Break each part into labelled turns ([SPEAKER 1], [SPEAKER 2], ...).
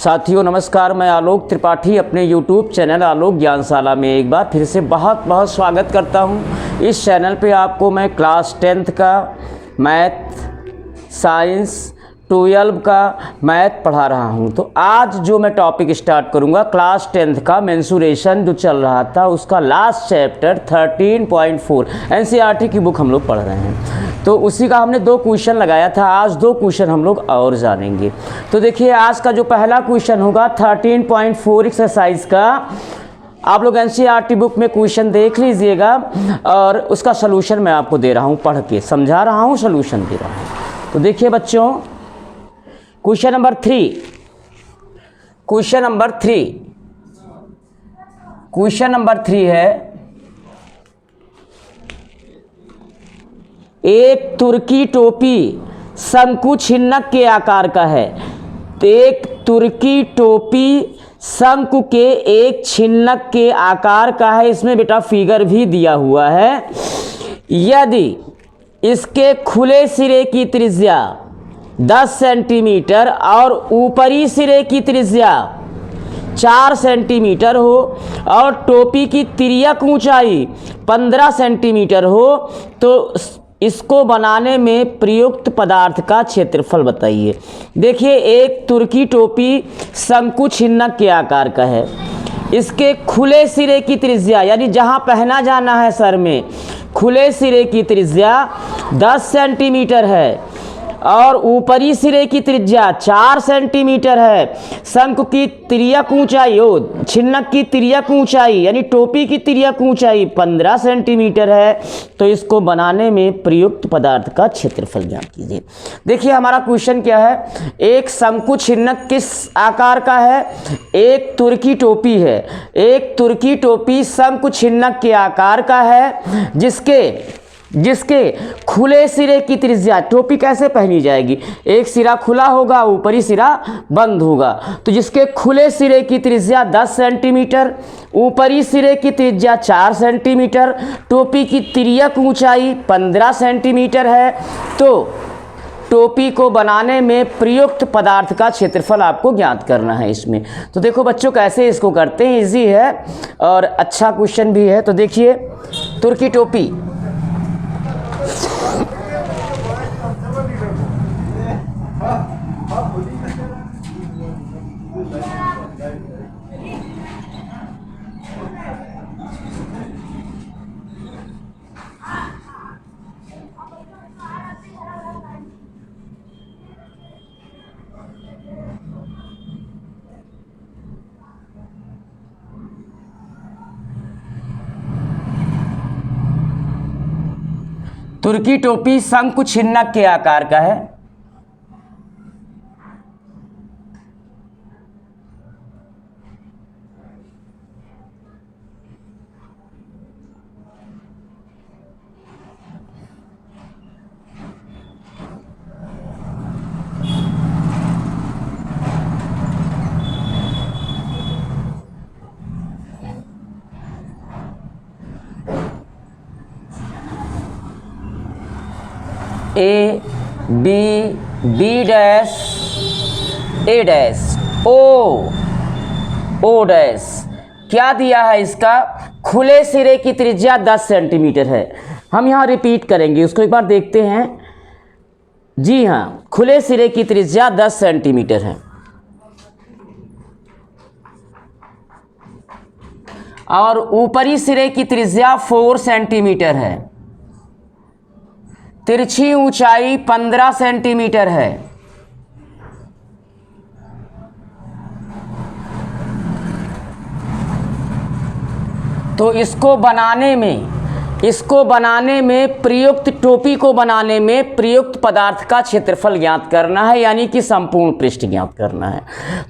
[SPEAKER 1] साथियों नमस्कार, मैं आलोक त्रिपाठी अपने YouTube चैनल आलोक ज्ञानशाला में एक बार फिर से बहुत बहुत स्वागत करता हूं। इस चैनल पे आपको मैं क्लास 10th का मैथ, साइंस, 12 का मैथ पढ़ा रहा हूं। तो आज जो मैं टॉपिक स्टार्ट करूंगा क्लास 10th का मेंसुरेशन जो चल रहा था उसका लास्ट चैप्टर 13.4 NCERT की बुक हम लोग पढ़ रहे हैं। तो उसी का हमने 2 क्वेश्चन लगाया था। आज 2 क्वेश्चन हम लोग और जानेंगे। तो देखिए आज का जो पहला क्वेश्चन होगा 13.4 एक्सरसाइज का। आप लोग NCERT बुक में क्वेश्चन देख लीजिएगा और उसका सलूशन मैं आपको दे रहा हूँ, पढ़ के समझा रहा हूँ, सलूशन दे रहा हूँ। तो देखिए बच्चों, क्वेश्चन नंबर 3, क्वेश्चन नंबर 3 है, एक तुर्की टोपी शंकु छिन्नक के आकार का है। तो एक तुर्की टोपी शंकु के एक छिन्नक के आकार का है। इसमें बेटा फिगर भी दिया हुआ है। यदि इसके खुले सिरे की त्रिज्या 10 सेंटीमीटर और ऊपरी सिरे की त्रिज्या 4 सेंटीमीटर हो और टोपी की तिर्यक ऊंचाई 15 सेंटीमीटर हो तो इसको बनाने में प्रयुक्त पदार्थ का क्षेत्रफल बताइए। देखिए एक तुर्की टोपी शंकु छिन्नक के आकार का है। इसके खुले सिरे की त्रिज्या यानी जहां पहना जाना है सर में, खुले सिरे की त्रिज्या 10 सेंटीमीटर है और ऊपरी सिरे की त्रिज्या 4 सेंटीमीटर है। शंकु की तिर्यक ऊंचाई, छिन्नक की तिर्यक ऊंचाई यानी टोपी की तिर्यक ऊंचाई 15 सेंटीमीटर है। तो इसको बनाने में प्रयुक्त पदार्थ का क्षेत्रफल ज्ञात कीजिए। देखिए हमारा क्वेश्चन क्या है, एक शंकु छिन्नक किस आकार का है? एक तुर्की टोपी है। एक तुर्की टोपी शंकु छिन्नक के आकार का है जिसके खुले सिरे की त्रिज्या, टोपी कैसे पहनी जाएगी? एक सिरा खुला होगा, ऊपरी सिरा बंद होगा। तो जिसके खुले सिरे की त्रिज्या 10 सेंटीमीटर, ऊपरी सिरे की त्रिज्या 4 सेंटीमीटर, टोपी की तिर्यक ऊंचाई 15 सेंटीमीटर है। तो टोपी को बनाने में प्रयुक्त पदार्थ का क्षेत्रफल आपको ज्ञात करना है इसमें। तो देखो बच्चों कैसे इसको करते हैं, इजी है और अच्छा क्वेश्चन भी है। तो देखिए तुर्की टोपी, तुर्की टोपी शंकु छिन्नक के आकार का है। A B B dash A dash O dash क्या दिया है? इसका खुले सिरे की त्रिज्या 10 सेंटीमीटर है। हम यहाँ रिपीट करेंगे उसको, एक बार देखते हैं। जी हाँ, खुले सिरे की त्रिज्या 10 सेंटीमीटर है और ऊपरी सिरे की त्रिज्या 4 सेंटीमीटर है। तिरछी ऊंचाई 15 सेंटीमीटर है। तो इसको बनाने में प्रयुक्त, टोपी को बनाने में प्रयुक्त पदार्थ का क्षेत्रफल ज्ञात करना है, यानी कि संपूर्ण पृष्ठ ज्ञात करना है।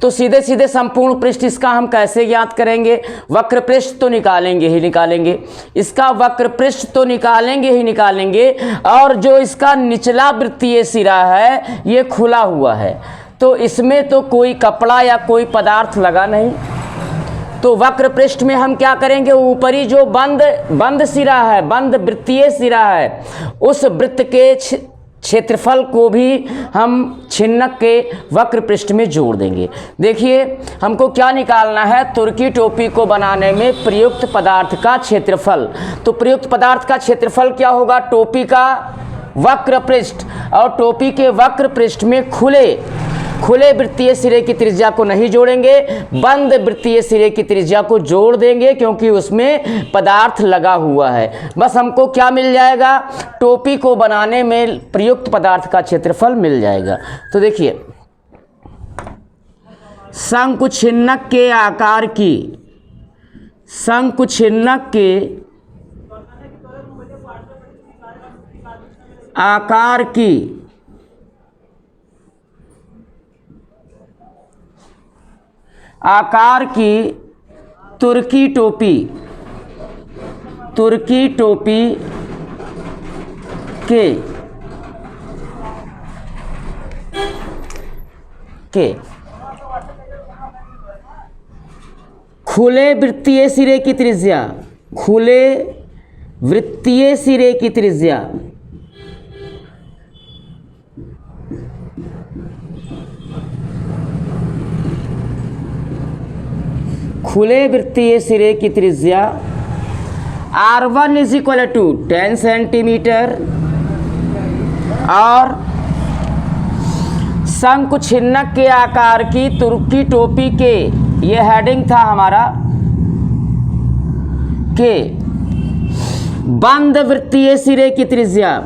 [SPEAKER 1] तो सीधे सीधे संपूर्ण पृष्ठ इसका हम कैसे ज्ञात करेंगे? वक्र पृष्ठ तो निकालेंगे ही निकालेंगे, इसका वक्र पृष्ठ तो निकालेंगे ही निकालेंगे। और जो इसका निचला वृत्तीय सिरा है ये खुला हुआ है, तो इसमें तो कोई कपड़ा या कोई पदार्थ लगा नहीं। तो वक्र पृष्ठ में हम क्या करेंगे? ऊपरी जो बंद सिरा है, बंद वृत्तीय सिरा है, उस वृत्त के क्षेत्रफल को भी हम छिन्नक के वक्र पृष्ठ में जोड़ देंगे। देखिए हमको क्या निकालना है, तुर्की टोपी को बनाने में प्रयुक्त पदार्थ का क्षेत्रफल। तो प्रयुक्त पदार्थ का क्षेत्रफल क्या होगा, टोपी का वक्र पृष्ठ, और टोपी के वक्र पृष्ठ में खुले वृत्तीय सिरे की त्रिज्या को नहीं जोड़ेंगे, बंद वृत्तीय सिरे की त्रिज्या को जोड़ देंगे, क्योंकि उसमें पदार्थ लगा हुआ है। बस हमको क्या मिल जाएगा, टोपी को बनाने में प्रयुक्त पदार्थ का क्षेत्रफल मिल जाएगा। तो देखिए शंकुछिन्नक के आकार की तुर्की टोपी के खुले वृत्तीय सिरे की त्रिज्या R1 is equal to 10 centimetre और शंकुछिन्नक के आकार की तुर्की टोपी के, ये हेडिंग था हमारा, के बंद वृत्तीय सिरे की त्रिज्या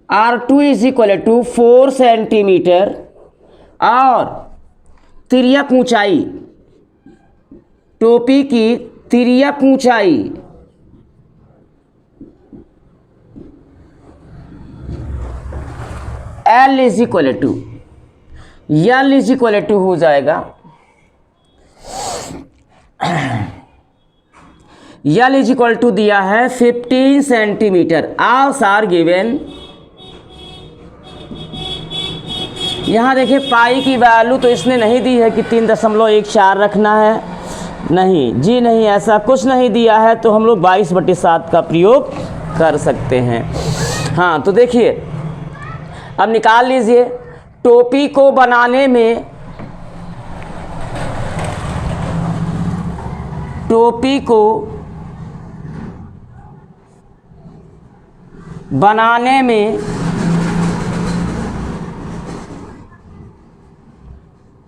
[SPEAKER 1] R2 is equal to 4 centimetre और तिर्यक ऊंचाई, टोपी की तिर्यक ऊंचाई L इज इक्वल टू हो जाएगा, L इज इक्वल टू दिया है 15 सेंटीमीटर। आल्स are given. यहाँ देखिए पाई की वैल्यू तो इसने नहीं दी है कि 3.14 रखना है, नहीं जी, नहीं, ऐसा कुछ नहीं दिया है, तो हम लोग 22/7 का प्रयोग कर सकते हैं। हाँ तो देखिए अब निकाल लीजिए, टोपी को बनाने में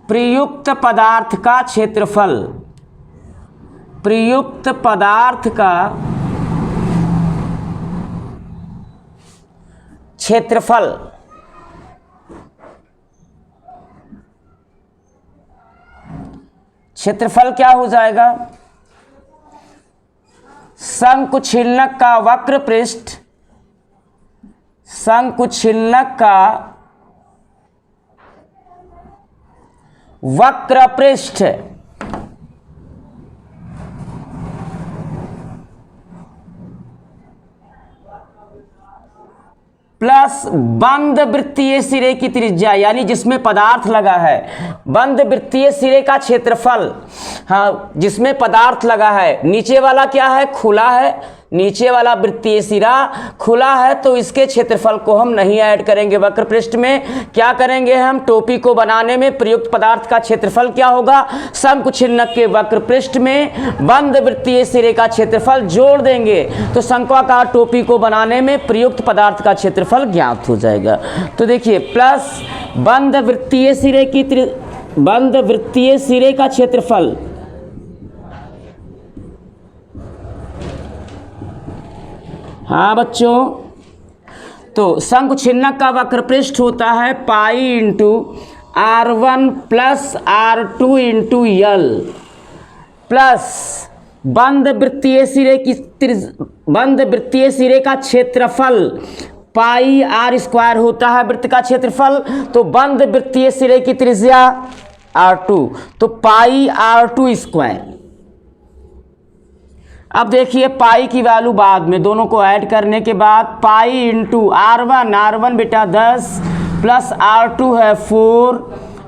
[SPEAKER 1] प्रयुक्त पदार्थ का क्षेत्रफल, क्षेत्रफल क्या हो जाएगा, शंकुछिन्नक का वक्र पृष्ठ प्लस बंद वृत्तीय सिरे की त्रिज्या, यानी जिसमें पदार्थ लगा है, बंद वृत्तीय सिरे का क्षेत्रफल, हाँ जिसमें पदार्थ लगा है, नीचे वाला क्या है, खुला है, नीचे वाला वृत्तीय सिरा खुला है, तो इसके क्षेत्रफल को हम नहीं ऐड करेंगे वक्र पृष्ठ में। क्या करेंगे हम, टोपी को बनाने में प्रयुक्त पदार्थ का क्षेत्रफल क्या होगा, शंकुछिन्नक के वक्र पृष्ठ में बंद वृत्तीय सिरे का क्षेत्रफल जोड़ देंगे, तो शंक्वाकार टोपी को बनाने में प्रयुक्त पदार्थ का क्षेत्रफल ज्ञात हो जाएगा। तो देखिए प्लस बंद वृत्तीय सिरे का क्षेत्रफल, हाँ बच्चों, तो शंकुछिन्नक का वक्र पृष्ठ होता है pi into R1 plus R2 into L plus बंद वृत्तीय सिरे का क्षेत्रफल पाई R स्क्वायर होता है वृत्त का क्षेत्रफल, तो बंद वृत्तीय सिरे की त्रिज्या R2, तो पाई R2 स्क्वायर अब देखिए पाई की वैल्यू बाद में, दोनों को ऐड करने के बाद पाई इंटू R1 बेटा 10 प्लस R2 है 4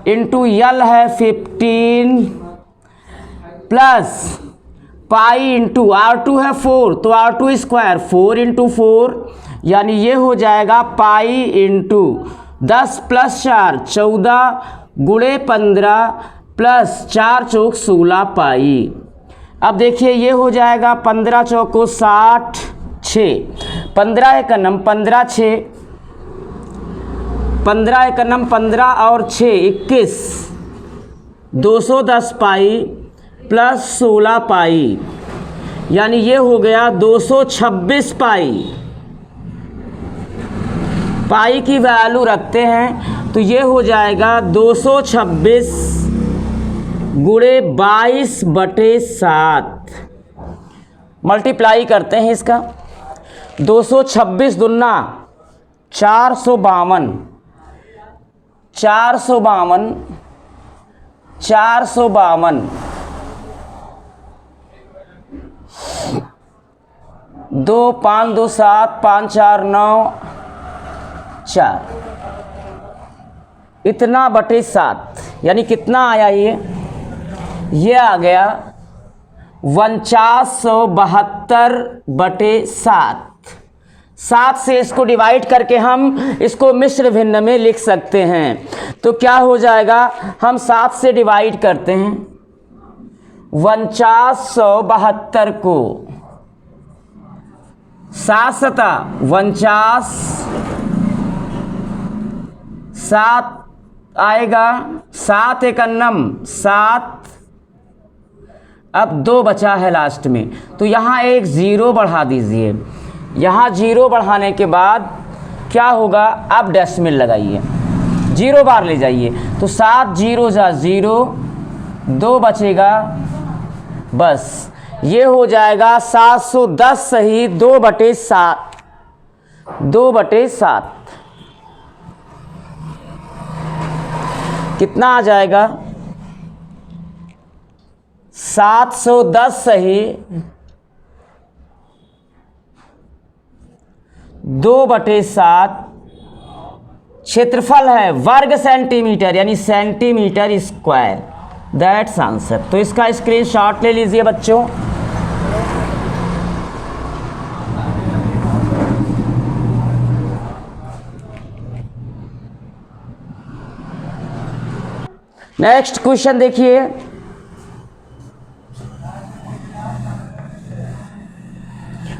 [SPEAKER 1] इंटू यल है 15 प्लस पाई इंटू R2 है 4 तो R2 स्क्वायर 4 इंटू 4 यानी ये हो जाएगा पाई इंटू 10 प्लस 4 14 गुणे 15 प्लस 4 चौक 16 पाई। अब देखिए ये हो जाएगा 15 चौको 60 6 15 एकनम 15 6 15 एकनम 15 और 6 21 210 पाई प्लस 16 पाई यानी ये हो गया 226 पाई। पाई की वैल्यू रखते हैं तो ये हो जाएगा 226 गुणे 22/7। मल्टीप्लाई करते हैं इसका 226 दुन्ना 452 452 452 2 5 2 7 5 4 9 4 इतना बटे 7 यानी कितना आया ये आ गया 4972/7। 7 से इसको डिवाइड करके हम इसको मिश्र भिन्न में लिख सकते हैं। तो क्या हो जाएगा, हम 7 से डिवाइड करते हैं 4972 को 7 सता 49 7 आएगा 7 एकन्नम 7 अब 2 बचा है लास्ट में तो यहाँ एक 0 बढ़ा दीजिए। यहाँ 0 बढ़ाने के बाद क्या होगा, अब डेसिमल लगाइए 0 बार ले जाइए तो 7 0 जा 0 2 बचेगा बस ये हो जाएगा 710 सही 2/7 2/7 कितना आ जाएगा 710 सही 2/7 क्षेत्रफल है वर्ग सेंटीमीटर यानी सेंटीमीटर स्क्वायर। That's answer. तो इसका स्क्रीनशॉट ले लीजिए बच्चों। नेक्स्ट क्वेश्चन देखिए,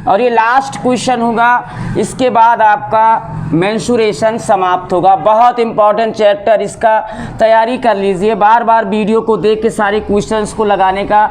[SPEAKER 1] और ये लास्ट क्वेश्चन होगा, इसके बाद आपका मेंसुरेशन समाप्त होगा। बहुत इंपॉर्टेंट चैप्टर, इसका तैयारी कर लीजिए। बार बार वीडियो को देख के सारे क्वेश्चंस को लगाने का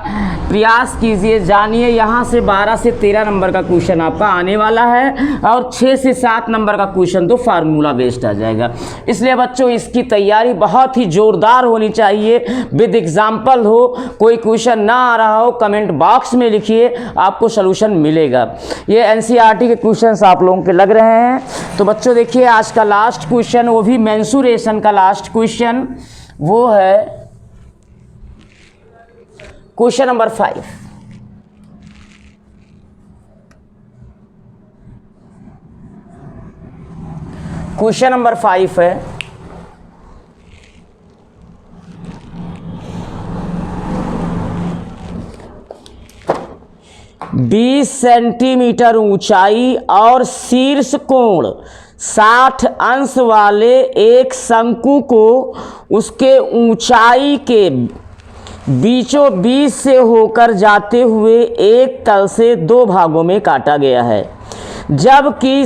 [SPEAKER 1] प्रयास कीजिए। जानिए यहाँ से 12 से 13 नंबर का क्वेश्चन आपका आने वाला है और 6 से 7 नंबर का क्वेश्चन तो फार्मूला बेस्ड आ जाएगा। इसलिए बच्चों इसकी तैयारी बहुत ही जोरदार होनी चाहिए, विद एग्जाम्पल हो। कोई क्वेश्चन ना आ रहा हो कमेंट बॉक्स में लिखिए, आपको सोल्यूशन मिलेगा। ये एनसीईआरटी के क्वेश्चंस आप लोगों के लग रहे हैं। तो बच्चों देखिए आज का लास्ट क्वेश्चन, वो भी मेंसुरेशन का लास्ट क्वेश्चन, वो है क्वेश्चन नंबर 5। क्वेश्चन नंबर 5 है, बीस सेंटीमीटर ऊंचाई और शीर्ष कोण 60 अंश वाले एक शंकु को उसके ऊंचाई के बीचों बीच से होकर जाते हुए एक तल से 2 भागों में काटा गया है, जबकि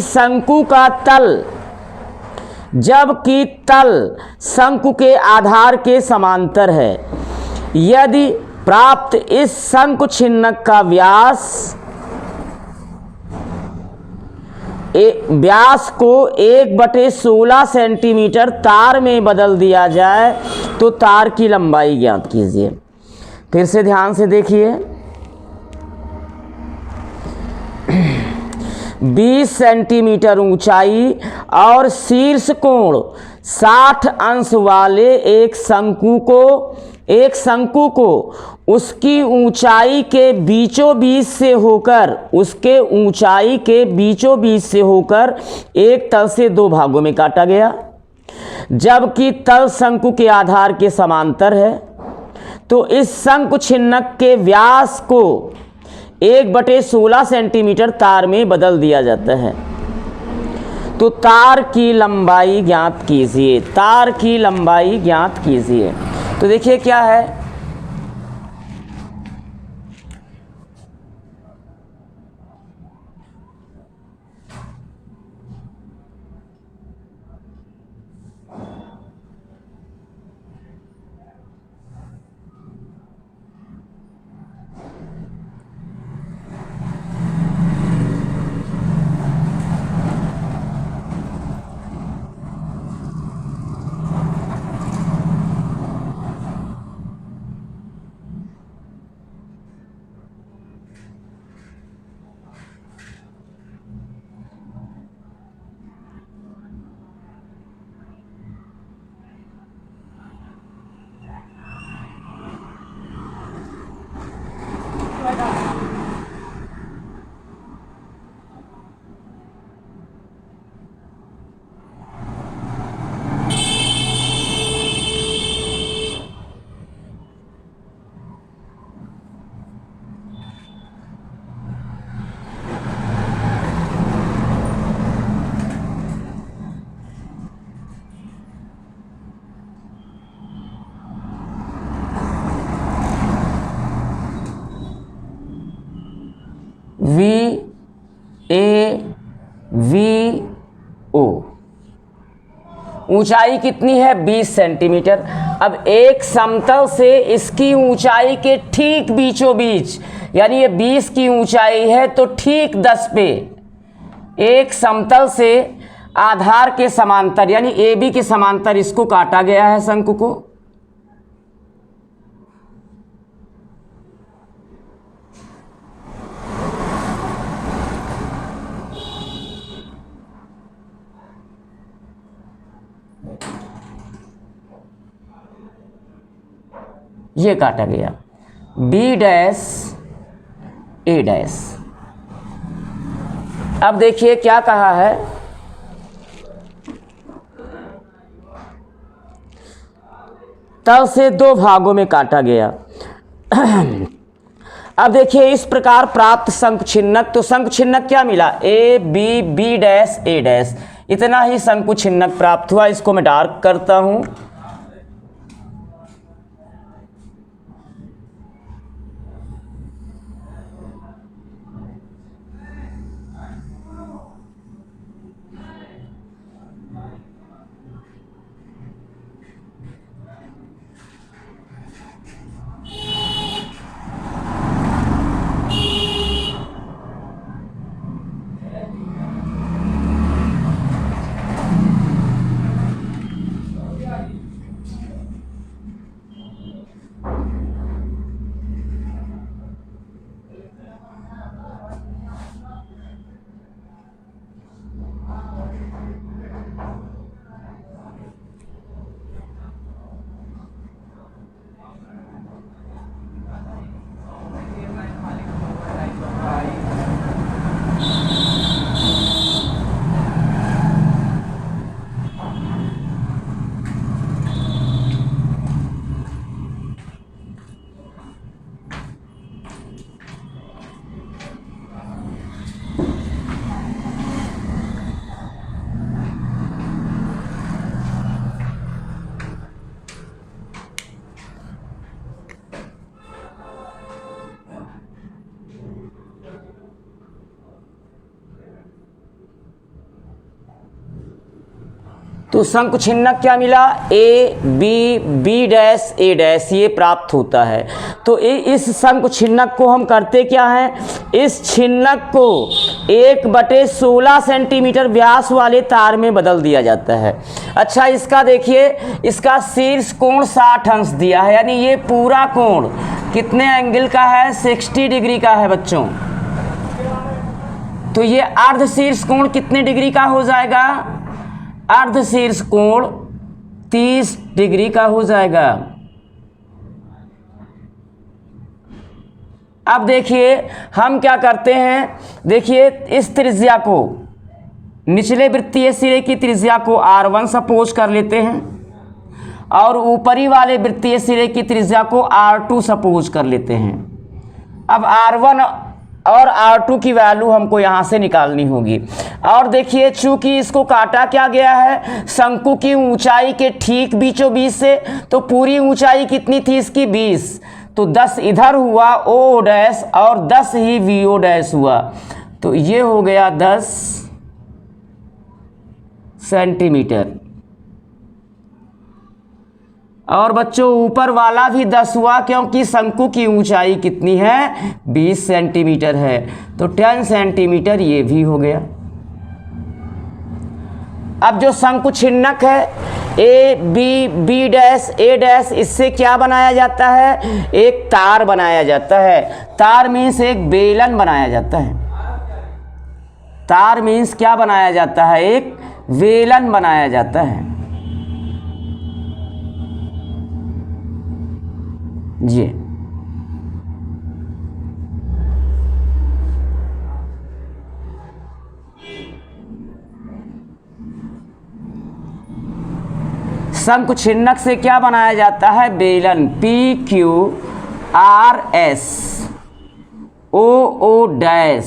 [SPEAKER 1] तल शंकु के आधार के समांतर है। यदि प्राप्त इस शंकु छिन्नक का व्यास को 1/16 सेंटीमीटर तार में बदल दिया जाए तो तार की लंबाई ज्ञात कीजिए। फिर से ध्यान से देखिए, 20 सेंटीमीटर ऊंचाई और शीर्ष कोण 60 अंश वाले एक शंकु को एक शंकु को उसकी ऊंचाई के बीचों बीच से होकर, उसके ऊंचाई के बीचों बीच से होकर एक तल से दो भागों में काटा गया, जबकि तल शंकु के आधार के समांतर है, तो इस शंकु छिन्नक के व्यास को 1/16 सेंटीमीटर तार में बदल दिया जाता है। तो तार की लंबाई ज्ञात कीजिए, तार की लंबाई ज्ञात कीजिए। तो देखिए क्या है, VAVO ऊंचाई कितनी है 20 सेंटीमीटर। अब एक समतल से इसकी ऊंचाई के ठीक बीचों बीच, यानी ये 20 की ऊंचाई है तो ठीक 10 पे एक समतल से आधार के समांतर यानी AB के समांतर इसको काटा गया है शंकु को। ये काटा गया B' A'। अब देखिए क्या कहा है, तल से दो भागों में काटा गया। अब देखिए इस प्रकार प्राप्त शंकु छिन्नक, तो शंकु छिन्नक क्या मिला AB, B' A', इतना ही शंकु छिन्नक प्राप्त हुआ। इसको मैं डार्क करता हूं। तो शंकु छिन्नक क्या मिला AB, B' A' ये प्राप्त होता है। तो इस शंकु छिन्नक को हम करते क्या हैं, इस छिन्नक को 1/16 सेंटीमीटर व्यास वाले तार में बदल दिया जाता है। अच्छा इसका देखिए, इसका शीर्ष कोण 60 अंश दिया है, यानी ये पूरा कोण कितने एंगल का है 60 डिग्री का है बच्चों। तो ये अर्ध शीर्ष कोण कितने डिग्री का हो जाएगा, अर्ध शीर्ष कोण 30 डिग्री का हो जाएगा। अब देखिए हम क्या करते हैं, देखिए इस त्रिज्या को, निचले वृत्तीय सिरे की त्रिज्या को R1 सपोज कर लेते हैं और ऊपरी वाले वृत्तीय सिरे की त्रिज्या को R2 सपोज कर लेते हैं। अब R1 और R2 की वैल्यू हमको यहाँ से निकालनी होगी। और देखिए चूंकि इसको काटा क्या गया है शंकु की ऊंचाई के ठीक बीचों बीच से, तो पूरी ऊंचाई कितनी थी इसकी 20, तो 10 इधर हुआ O डैश और 10 ही VO डैश हुआ, तो ये हो गया 10 सेंटीमीटर। और बच्चों ऊपर वाला भी 10 हुआ क्योंकि शंकु की ऊंचाई कितनी है 20 सेंटीमीटर है, तो 10 सेंटीमीटर ये भी हो गया। अब जो शंकु छिन्नक है A B dash A dash, इससे क्या बनाया जाता है, एक तार बनाया जाता है। तार मीन्स एक बेलन बनाया जाता है। तार मीन्स क्या बनाया जाता है, एक बेलन बनाया जाता है जी। शंकु छिन्नक से क्या बनाया जाता है, बेलन, PQRS OO डैश,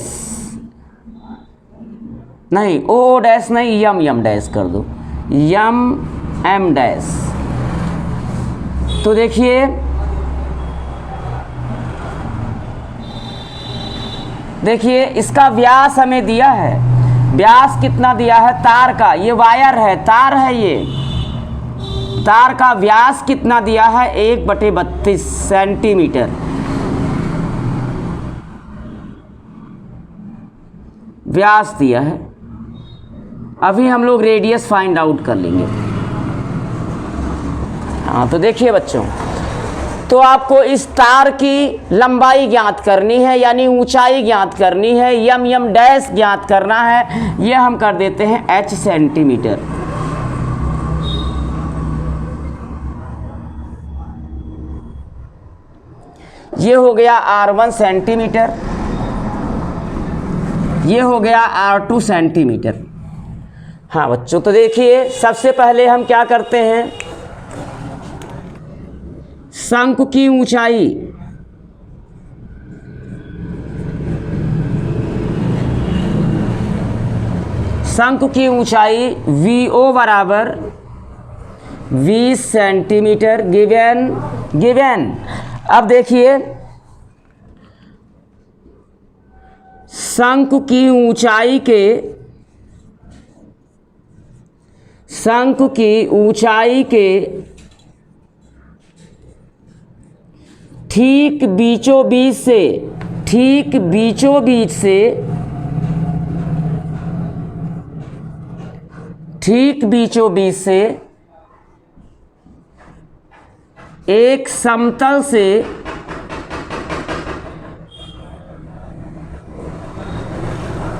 [SPEAKER 1] नहीं OO डैश नहीं, यम डैश कर दो, M डैश। तो देखिए इसका व्यास हमें दिया है, व्यास कितना दिया है तार का, ये वायर है, तार है, ये तार का व्यास कितना दिया है 1/32 सेंटीमीटर। व्यास दिया है। अभी हम लोग रेडियस फाइंड आउट कर लेंगे। हाँ तो देखिए बच्चों, तो आपको इस तार की लंबाई ज्ञात करनी है, यानी ऊंचाई ज्ञात करनी है, यम डैश ज्ञात करना है। ये हम कर देते हैं H सेंटीमीटर। ये हो गया R1 सेंटीमीटर, ये हो गया R2 सेंटीमीटर। हाँ बच्चों, तो देखिए सबसे पहले हम क्या करते हैं, शंकु की ऊंचाई, शंकु की ऊंचाई VO बराबर 20 सेंटीमीटर गिवन। अब देखिए शंकु की ऊंचाई के ठीक बीचों बीच से एक समतल से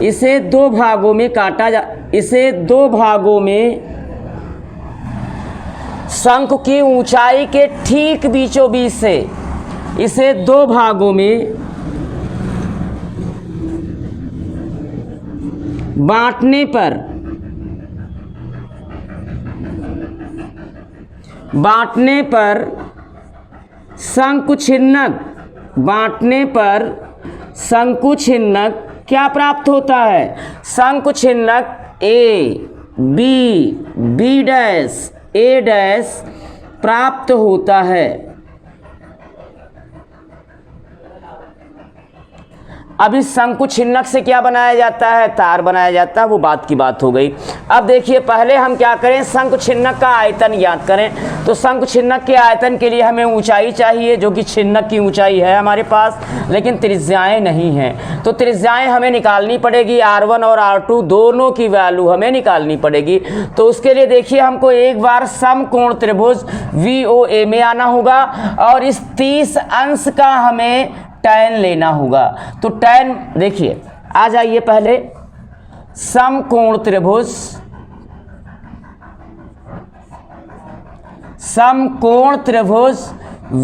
[SPEAKER 1] इसे दो भागों में काटा इसे दो भागों में, शंकु की ऊंचाई के ठीक बीचों बीच से इसे दो भागों में बांटने पर शंकु छिन्नक क्या प्राप्त होता है, शंकु छिन्नक बी डैश ए डैश प्राप्त होता है। अब इस शंकु छिन्नक से क्या बनाया जाता है, तार बनाया जाता है, वो बात की बात हो गई। अब देखिए पहले हम क्या करें, शंकु छिन्नक का आयतन ज्ञात करें। तो शंकु छिन्नक के आयतन के लिए हमें ऊंचाई चाहिए, जो कि छिन्नक की ऊंचाई है हमारे पास, लेकिन त्रिज्याएं नहीं हैं। तो त्रिज्याएं हमें निकालनी पड़ेगी, R1 और R2 दोनों की वैल्यू हमें निकालनी पड़ेगी। तो उसके लिए देखिए हमको एक बार समकोण त्रिभुज VOA में आना होगा और इस 30 अंश का हमें tan लेना होगा। तो tan देखिए, आ जाइए पहले समकोण त्रिभुज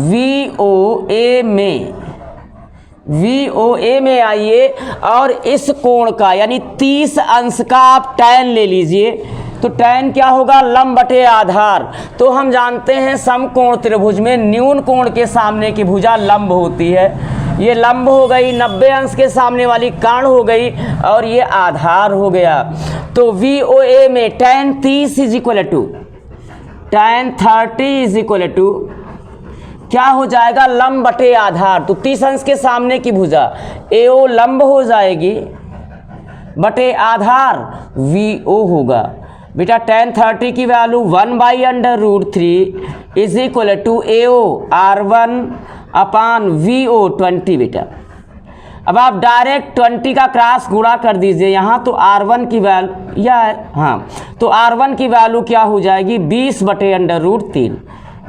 [SPEAKER 1] VOA में VOA में आइए और इस कोण का यानी 30 अंश का आप tan ले लीजिए। तो tan क्या होगा? लंब बटे आधार। तो हम जानते हैं समकोण त्रिभुज में न्यून कोण के सामने की भुजा लंब होती है। ये लंब हो गई, 90 अंश के सामने वाली कर्ण हो गई और ये आधार हो गया। तो VOA में tan 30 is equal to tan 30 is equal to क्या हो जाएगा? लंब बटे आधार। तो 30 अंश के सामने की भुजा AO लंब हो जाएगी बटे आधार VO होगा। बेटा tan 30 की value 1/√3 is equal to AO R1 upon VO 20 बेटा। अब आप डायरेक्ट 20 का क्रॉस गुणा कर दीजिए यहाँ, तो R1 की वैल्यू या हाँ, तो R1 की वैल्यू क्या हो जाएगी? 20/√3।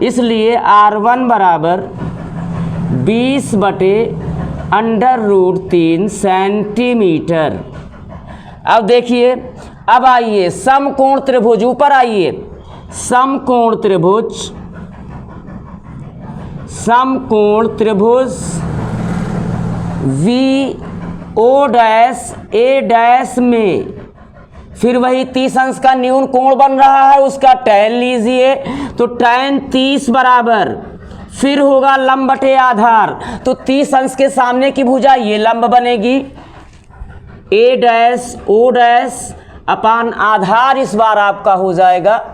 [SPEAKER 1] इसलिए R1 बराबर 20/√3 सेंटीमीटर। अब देखिए, अब आइए समकोण त्रिभुज, ऊपर आइए। समकोण त्रिभुज VO डैश A डैश में फिर वही 30 अंश का न्यून कोण बन रहा है, उसका tan लीजिए। तो tan 30 बराबर फिर होगा लंब बटे आधार। तो 30 अंश के सामने की भुजा ये लंब बनेगी A dash O dash upon आधार इस बार आपका हो जाएगा,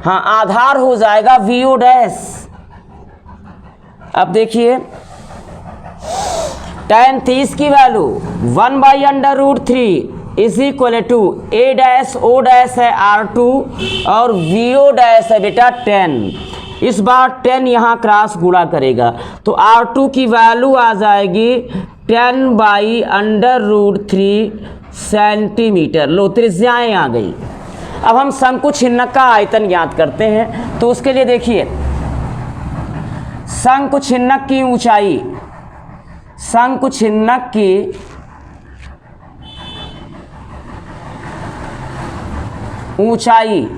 [SPEAKER 1] हाँ आधार हो जाएगा VO डैश। अब देखिए tan 30 की value 1/√3 is equal to A dash O dash है R2 और VO डैश है बेटा 10। इस बार 10 यहाँ क्रॉस गुणा करेगा तो R2 की वैल्यू आ जाएगी 10/√3 सेंटीमीटर। लो त्रिज्याएं आ गई। अब हम शंकु छिन्नक का आयतन ज्ञात करते हैं। तो उसके लिए देखिए, शंकु छिन्नक की ऊंचाई, शंकु छिन्नक की ऊंचाई,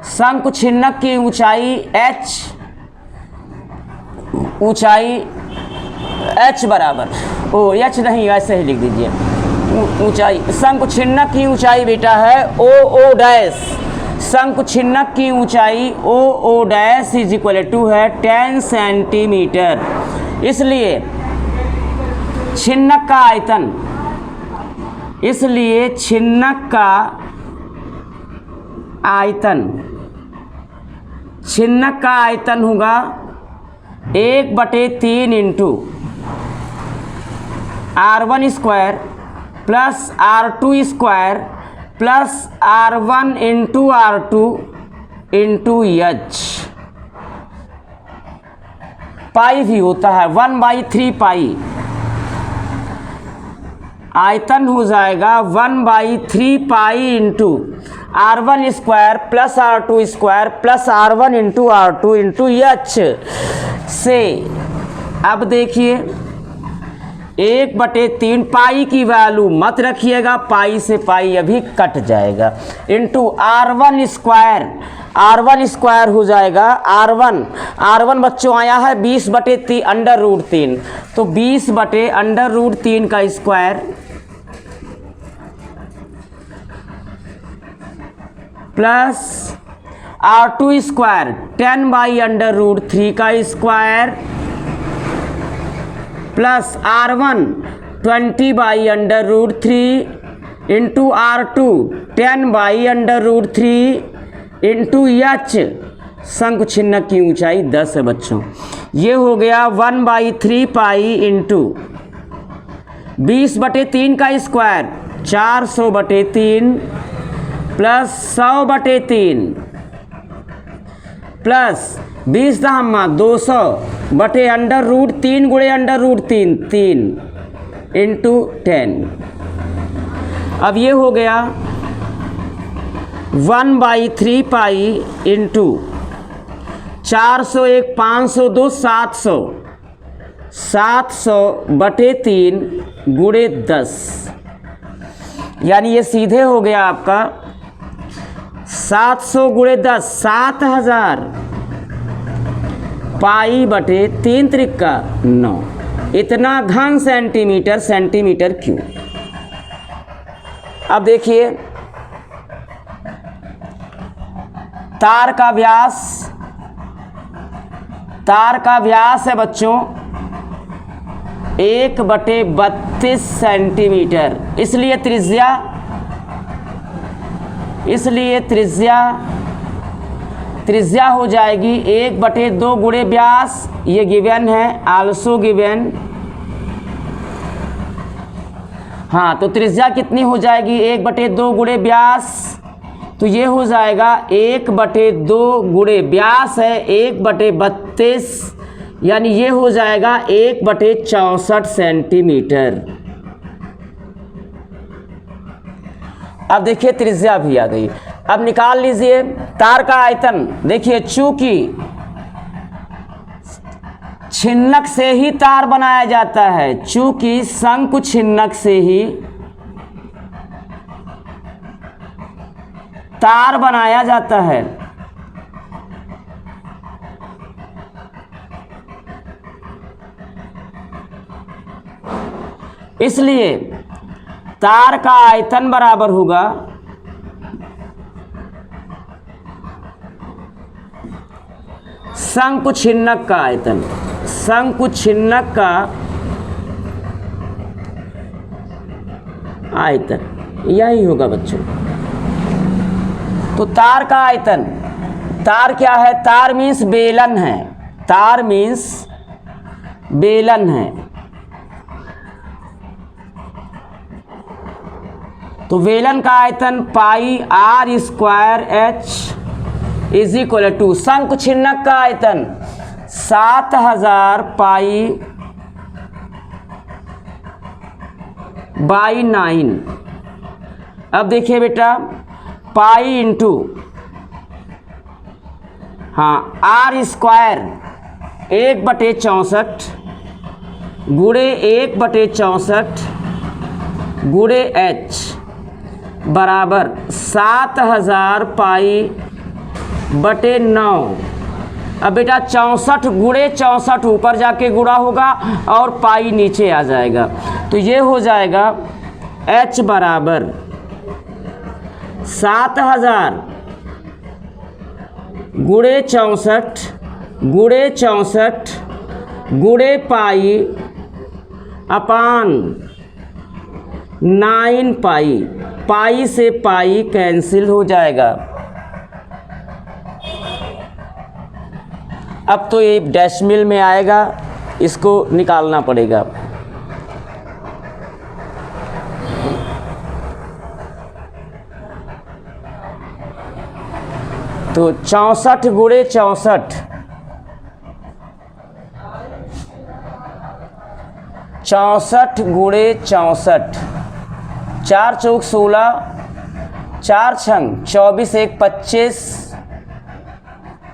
[SPEAKER 1] शंकु छिन्नक की ऊंचाई h, ऊंचाई h बराबर h नहीं ऐसे ही लिख दीजिए, ऊंचाई शंकु छिन्नक की ऊंचाई बेटा है OO डैश। शंकु छिन्नक की ऊंचाई OO dash is equal to है 10 सेंटीमीटर। इसलिए छिन्नक का आयतन, इसलिए छिन्नक का आयतन, छिन्नक का आयतन होगा 1/3 into R1 square plus R2 square plus R1 into R2 into H। पाई भी होता है 1/3 पाई। आयतन हो जाएगा 1/3 pi into R1 square plus R2 square plus R1 into R2 into H से। अब देखिए 1/3 पाई की वैल्यू मत रखिएगा, पाई से पाई अभी कट जाएगा, into R1 square, R1 square हो जाएगा R1 बच्चों आया है 20/√3, तो 20/√3 का स्क्वायर प्लस R2 स्क्वायर 10/√3 का square plus R1 20/√3 into R2 10/√3 into H। शंकु छिन्नक की ऊंचाई 10 है बच्चों। ये हो गया 1/3 पाई इंटू 20/3 का स्क्वायर 400/3 प्लस 100/3 प्लस 20 दहम्मा 200/√3 गुणे √3 3 इंटू 10। अब ये हो गया 1/3 पाई इंटू 400 1 502 700 700/3 गुणे 10, यानी ये सीधे हो गया आपका 700 गुणे 10 7000 पाई बटे 3 त्रिक 9, इतना घन सेंटीमीटर सेंटीमीटर क्यूब। अब देखिए तार का व्यास है बच्चों 1/32 सेंटीमीटर, इसलिए त्रिज्या हो जाएगी 1/2 गुणे व्यास, ये गिवन है, आल्सो गिवन। हाँ, तो त्रिज्या कितनी हो जाएगी 1/2 गुणे व्यास, तो ये हो जाएगा 1/2 गुणे व्यास है 1/32, यानी ये हो जाएगा 1/64 सेंटीमीटर। अब देखिए त्रिज्या भी आ गई। अब निकाल लीजिए तार का आयतन। देखिए चूंकि छिन्नक से ही तार बनाया जाता है, चूंकि शंकु छिन्नक से ही तार बनाया जाता है, इसलिए तार का आयतन बराबर होगा शंकु छिन्नक का आयतन। शंकु छिन्नक का आयतन यही होगा बच्चों। तो तार का आयतन, तार क्या है, तार मीन्स बेलन है, तार मीन्स बेलन है। तो बेलन का आयतन pi r square h is equal to शंकु छिन्नक का आयतन 7000 पाई बाई 9। अब देखिए बेटा पाई इंटू आर स्क्वायर 1/64 गुणे 1/64 गुणे h बराबर 7000 पाई बटे 9। अब बेटा 64 गुणे 64 ऊपर जाके गुणा होगा और पाई नीचे आ जाएगा, तो ये हो जाएगा h बराबर 7000 गुणे 64 गुणे 64 गुणे पाई अपान 9 पाई, पाई से पाई कैंसिल हो जाएगा। अब तो ये डेसिमल में आएगा, इसको निकालना पड़ेगा। तो 64 गुणे 64 64 गुणे 64 4 चौक 16 4 छंग 24 1 25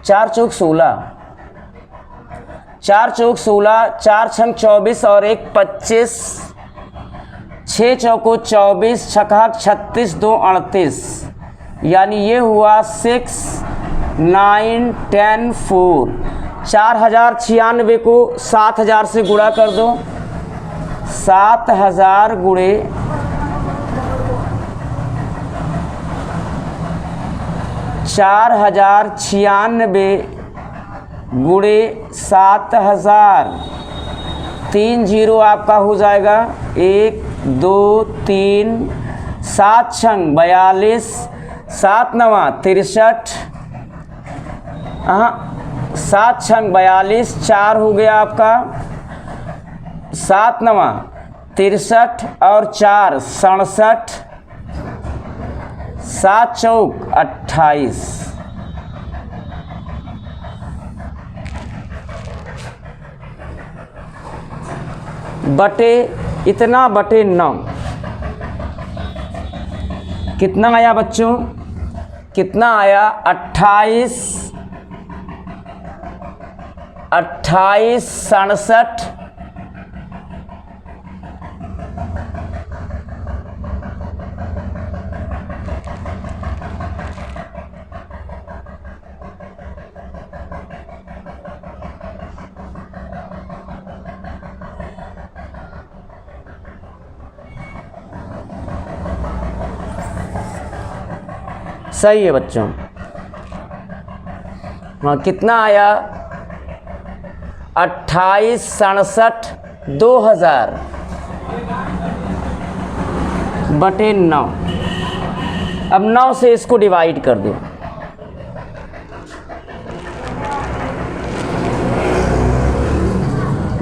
[SPEAKER 1] 4 चौक 16 4 चौक 16 4 छंग 24 और 1 25 6 चौको 24 छक्का 36 2 38, यानी ये हुआ 6 9 10 4। 4096 को 7000 से गुणा कर दो। 7000 गुणे 4096 गुणे 7000, 3 जीरो आपका हो जाएगा 1 2 3 7 छंग 42 7 नवा 63 7 छंग 42 4 हो गया आपका 7 नवा 63 और 4 67 7 चौक 28। बटे इतना बटे 9 कितना आया बच्चों, कितना आया 28 67 28 सही है बच्चों। हाँ, कितना आया? 2867/2000 बटे 9। अब 9 से इसको डिवाइड कर दो।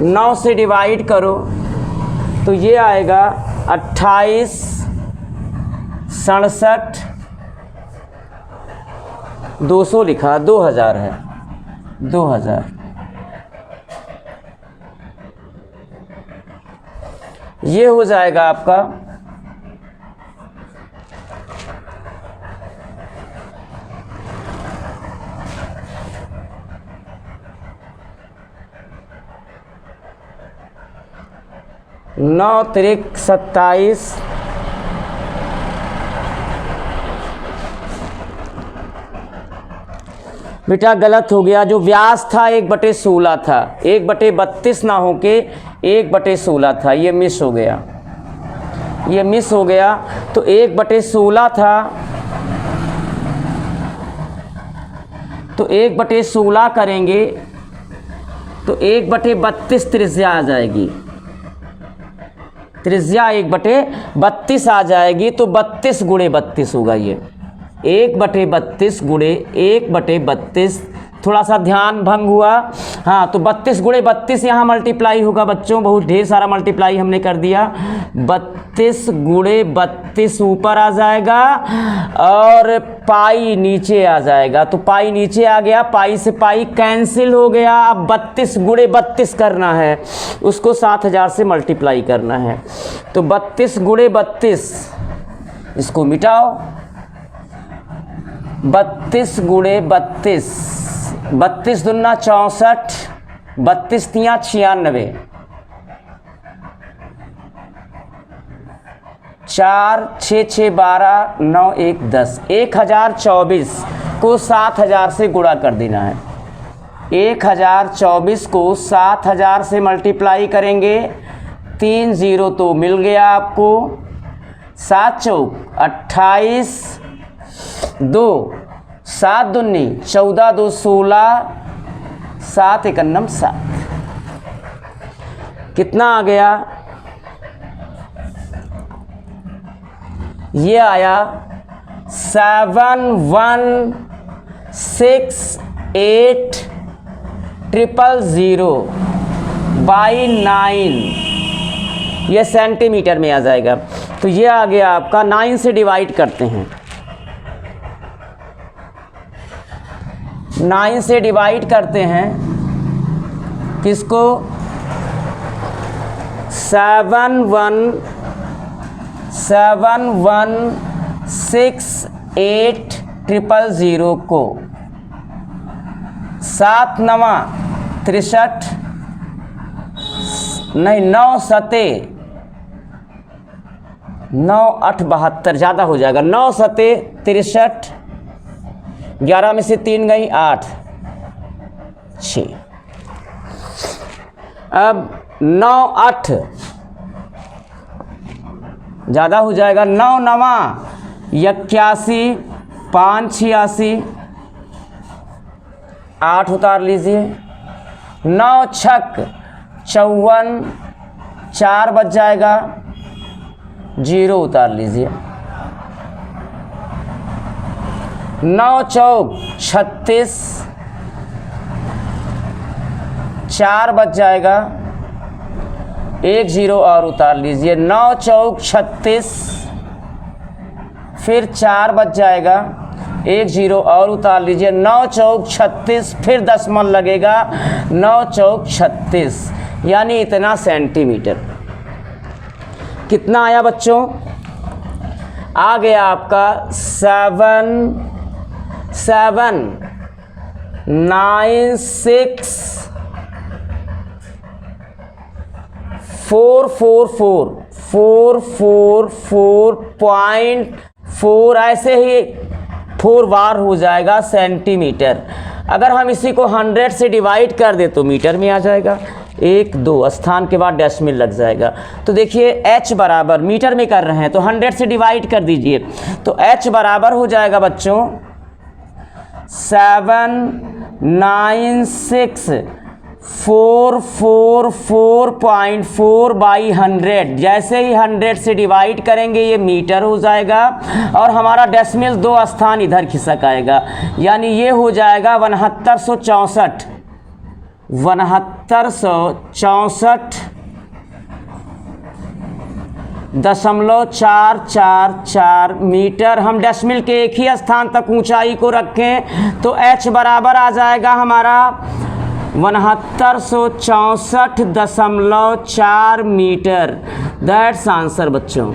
[SPEAKER 1] नौ से डिवाइड करो तो ये आएगा 2867, 200 लिखा, 2000 है, 2000। ये हो जाएगा आपका 9 त्रिक 27, बेटा गलत हो गया। जो व्यास था 1/16 था, 1/32 ना होके 1/16 था, ये मिस हो गया, ये मिस हो गया। तो 1/16 था, तो 1/16 करेंगे तो 1/32 त्रिज्या आ जाएगी, त्रिज्या 1/32 आ जाएगी। तो 32 गुणे 32 होगा ये, 1/32 गुणे 1/32। थोड़ा सा ध्यान भंग हुआ। हाँ, तो 32 गुणे 32 यहाँ मल्टीप्लाई होगा बच्चों, बहुत ढेर सारा मल्टीप्लाई हमने कर दिया। 32 गुणे 32 ऊपर आ जाएगा और पाई नीचे आ जाएगा। तो पाई नीचे आ गया, पाई से पाई कैंसिल हो गया। अब 32 गुणे 32 करना है, उसको 7000 से मल्टीप्लाई करना है। तो 32 गुणे 32, इसको मिटाओ। 32 गुणे 32, 32 दूना 64, 32 तियाँ 96, 4 6 6 12 9 1 10, 1024 को 7000 से गुणा कर देना है। 1024 को 7000 से मल्टीप्लाई करेंगे, 3 0 तो मिल गया आपको। 7 चौक 28, 2 7 दूनी 14, 2 16, 7 1 7। कितना आ गया? ये आया 7168000/9। ये सेंटीमीटर में आ जाएगा। तो ये आ गया आपका। 9 से डिवाइड करते हैं, 9 से डिवाइड करते हैं किसको? 7168000 को। 7 9 63, नहीं 9 7 9 8 72, ज़्यादा हो जाएगा। 9 7 63, 11 में से 3 गई 8 6। अब 9 8 ज़्यादा हो जाएगा। 9 9 81, 5 86, 8 उतार लीजिए। 9 6 54, 4 बच जाएगा, 0 उतार लीजिए। 9 चौक 36, 4 बच जाएगा, 1 0 और उतार लीजिए। 9 चौक 36, फिर 4 बच जाएगा, 1 0 और उतार लीजिए। 9 चौक 36, फिर दशमलव लगेगा। 9 चौक 36, यानी इतना सेंटीमीटर। कितना आया बच्चों? आ गया आपका 444.4, ऐसे ही 4 बार हो जाएगा सेंटीमीटर। अगर हम इसी को 100 से डिवाइड कर दे तो मीटर में आ जाएगा। 1 2 स्थान के बाद डेसिमल लग जाएगा। तो देखिए h बराबर, मीटर में कर रहे हैं तो 100 से डिवाइड कर दीजिए, तो h बराबर हो जाएगा बच्चों 796,444.4 बाई 100। जैसे ही 100 से डिवाइड करेंगे ये मीटर हो जाएगा और हमारा डेसिमल 2 स्थान इधर खिसक आएगा, यानी ये हो जाएगा 6964.444 मीटर। हम डेसिमल के एक ही स्थान तक ऊंचाई को रखें तो h बराबर आ जाएगा हमारा 6964.4 मीटर। दैट्स आंसर बच्चों।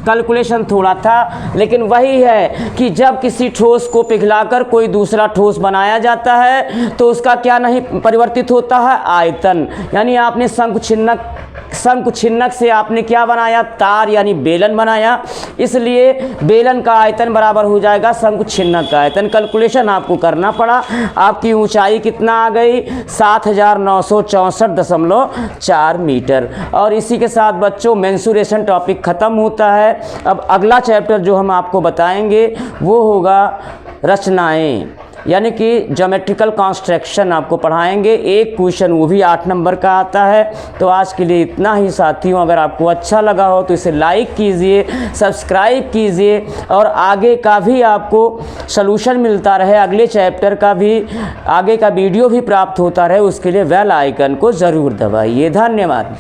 [SPEAKER 1] कैलकुलेशन थोड़ा था लेकिन वही है कि जब किसी ठोस को पिघलाकर कोई दूसरा ठोस बनाया जाता है तो उसका क्या नहीं परिवर्तित होता है, आयतन। यानी आपने शंकुछिन्नक से आपने क्या बनाया, तार यानी बेलन बनाया, इसलिए बेलन का आयतन बराबर हो जाएगा शंकुछिन्नक का आयतन। कैलकुलेशन आपको करना पड़ा। आपकी ऊंचाई कितना आ गई, 7964.4 मीटर। और इसी के साथ बच्चों मेंसुरेशन टॉपिक ख़त्म होता है। अब अगला चैप्टर जो हम आपको बताएंगे वो होगा रचनाएं, यानी कि ज्योमेट्रिकल कंस्ट्रक्शन आपको पढ़ाएंगे। एक क्वेश्चन वो भी 8 नंबर का आता है। तो आज के लिए इतना ही साथियों। अगर आपको अच्छा लगा हो तो इसे लाइक कीजिए, सब्सक्राइब कीजिए और आगे का भी आपको सलूशन मिलता रहे, अगले चैप्टर का भी आगे का वीडियो भी प्राप्त होता रहे, उसके लिए बेल आइकन को ज़रूर दबाइए। धन्यवाद।